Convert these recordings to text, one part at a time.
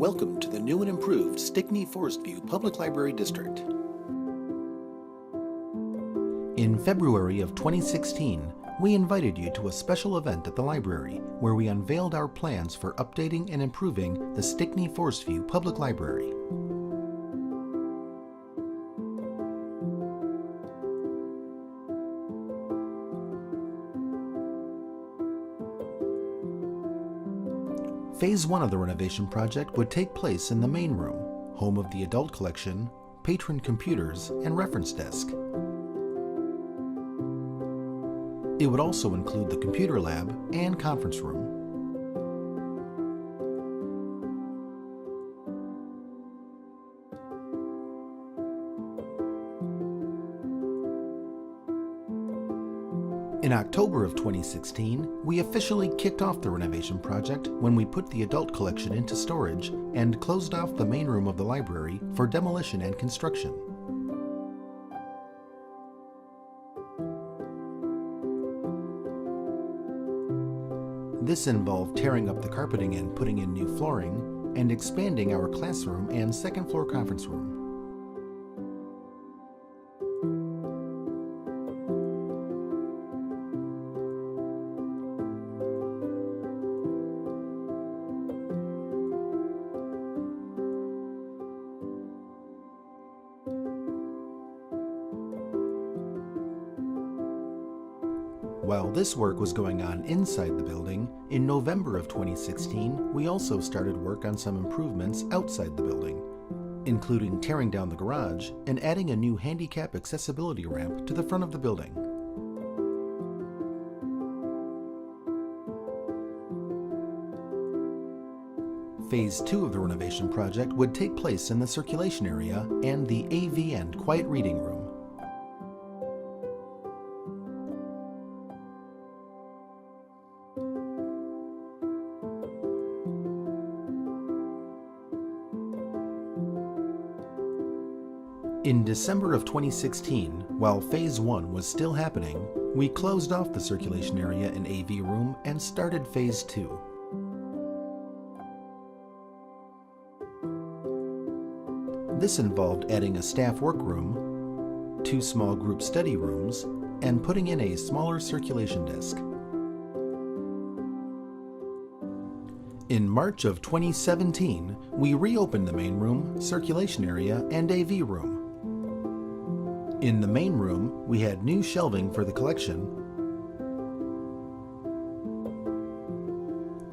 Welcome to the new and improved Stickney-Forest View Public Library District. In February of 2016, we invited you to a special event at the library where we unveiled our plans for updating and improving the Stickney-Forest View Public Library. Phase 1 of the renovation project would take place in the main room, home of the adult collection, patron computers, and reference desk. It would also include the computer lab and conference room. In October of 2016, we officially kicked off the renovation project when we put the adult collection into storage and closed off the main room of the library for demolition and construction. This involved tearing up the carpeting and putting in new flooring, and expanding our classroom and second floor conference room. While this work was going on inside the building, in November of 2016, we also started work on some improvements outside the building, including tearing down the garage and adding a new handicap accessibility ramp to the front of the building. Phase 2 of the renovation project would take place in the circulation area and the AV and quiet reading room. In December of 2016, while Phase 1 was still happening, we closed off the circulation area and AV room and started Phase 2. This involved adding a staff workroom, 2 small group study rooms, and putting in a smaller circulation desk. In March of 2017, we reopened the main room, circulation area, and AV room. In the main room, we had new shelving for the collection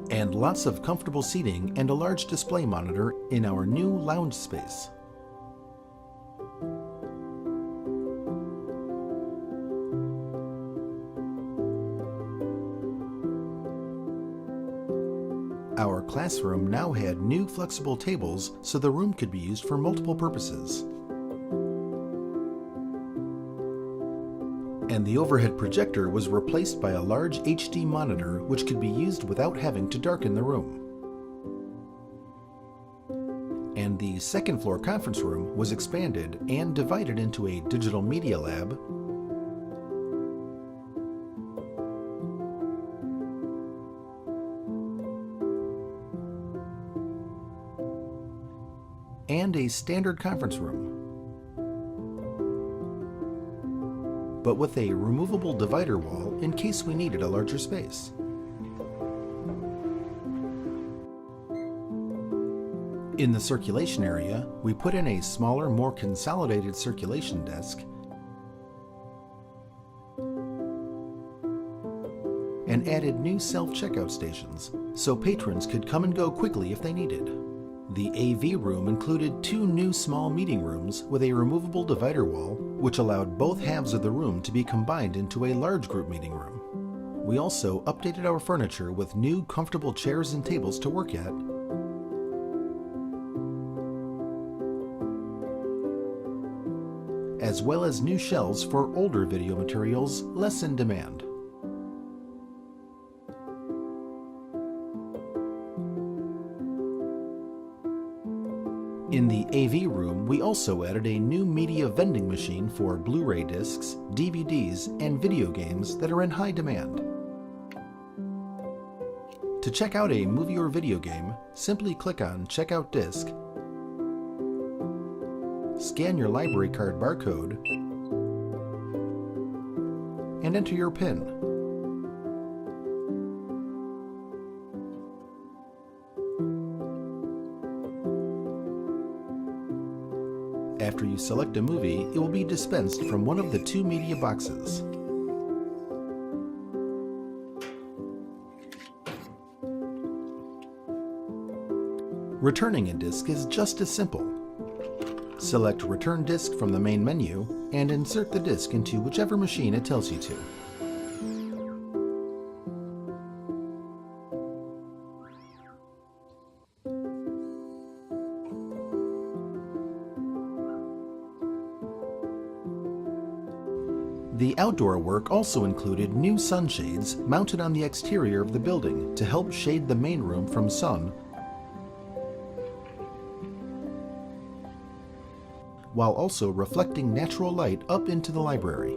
and lots of comfortable seating and a large display monitor in our new lounge space. Our classroom now had new flexible tables so the room could be used for multiple purposes. And the overhead projector was replaced by a large HD monitor which could be used without having to darken the room. And the second floor conference room was expanded and divided into a digital media lab, and a standard conference room, but with a removable divider wall in case we needed a larger space. In the circulation area, we put in a smaller, more consolidated circulation desk and added new self-checkout stations so patrons could come and go quickly if they needed. The AV room included 2 new small meeting rooms with a removable divider wall, which allowed both halves of the room to be combined into a large group meeting room. We also updated our furniture with new comfortable chairs and tables to work at, as well as new shelves for older video materials less in demand. In the AV room, we also added a new media vending machine for Blu-ray discs, DVDs, and video games that are in high demand. To check out a movie or video game, simply click on Check Out Disc, scan your library card barcode, and enter your PIN. After you select a movie, it will be dispensed from one of the two media boxes. Returning a disc is just as simple. Select Return Disc from the main menu and insert the disc into whichever machine it tells you to. The outdoor work also included new sunshades mounted on the exterior of the building to help shade the main room from sun, while also reflecting natural light up into the library.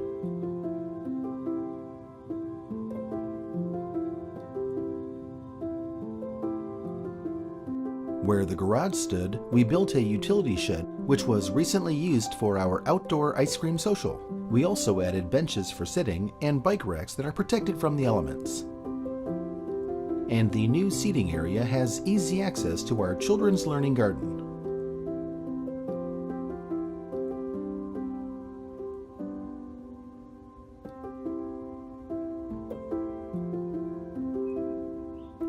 Where the garage stood, we built a utility shed which was recently used for our outdoor ice cream social. We also added benches for sitting and bike racks that are protected from the elements. And the new seating area has easy access to our children's learning garden.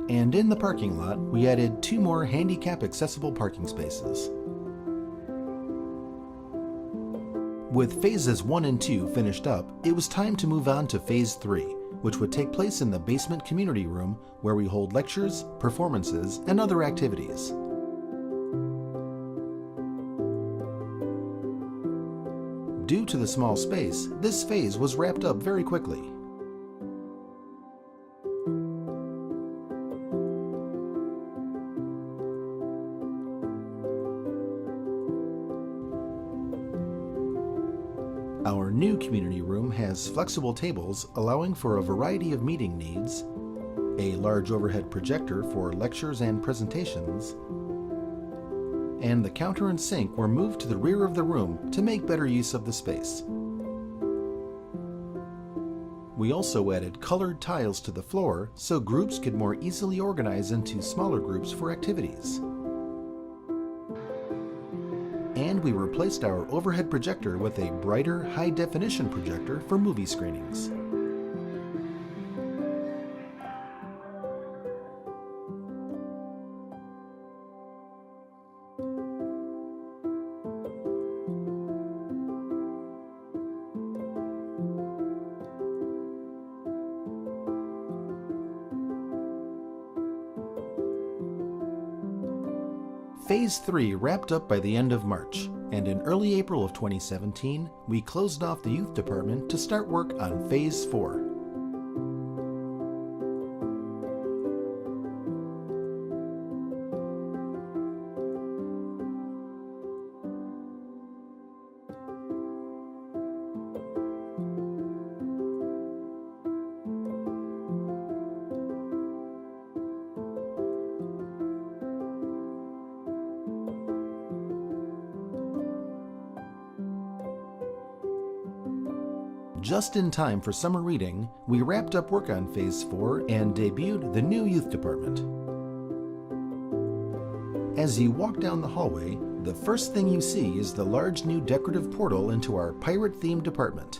And in the parking lot, we added 2 more handicap-accessible parking spaces. With phases 1 and 2 finished up, it was time to move on to phase 3, which would take place in the basement community room where we hold lectures, performances, and other activities. Due to the small space, this phase was wrapped up very quickly. Our new community room has flexible tables allowing for a variety of meeting needs, a large overhead projector for lectures and presentations, and the counter and sink were moved to the rear of the room to make better use of the space. We also added colored tiles to the floor so groups could more easily organize into smaller groups for activities. And we replaced our overhead projector with a brighter, high-definition projector for movie screenings. Phase 3 wrapped up by the end of March, and in early April of 2017, we closed off the youth department to start work on Phase 4. Just in time for summer reading, we wrapped up work on Phase 4 and debuted the new youth department. As you walk down the hallway, the first thing you see is the large new decorative portal into our pirate-themed department.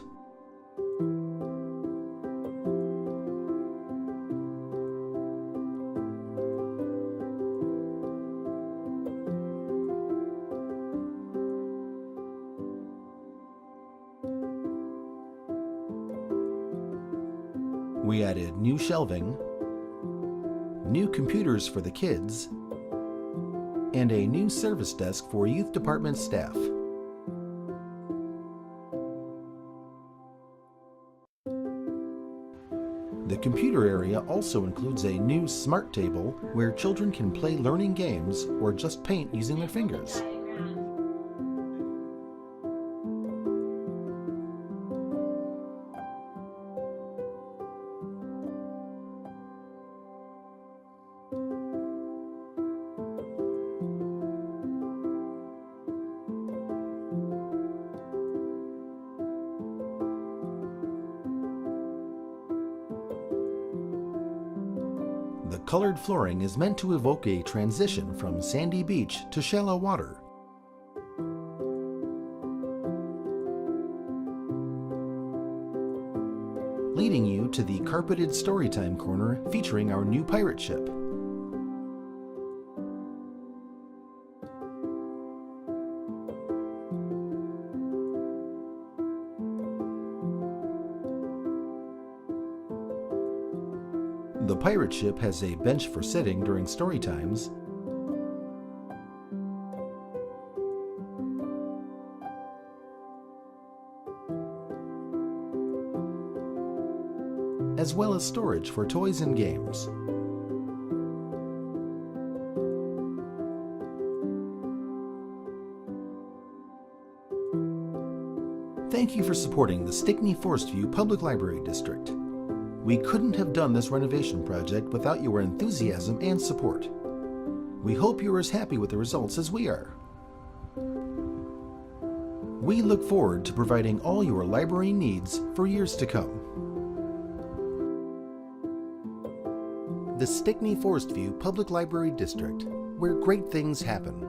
We added new shelving, new computers for the kids, and a new service desk for youth department staff. The computer area also includes a new smart table where children can play learning games or just paint using their fingers. The colored flooring is meant to evoke a transition from sandy beach to shallow water. Leading you to the carpeted storytime corner featuring our new pirate ship. The pirate ship has a bench for sitting during story times, as well as storage for toys and games. Thank you for supporting the Stickney-Forest View Public Library District. We couldn't have done this renovation project without your enthusiasm and support. We hope you're as happy with the results as we are. We look forward to providing all your library needs for years to come. The Stickney-Forest View Public Library District, where great things happen.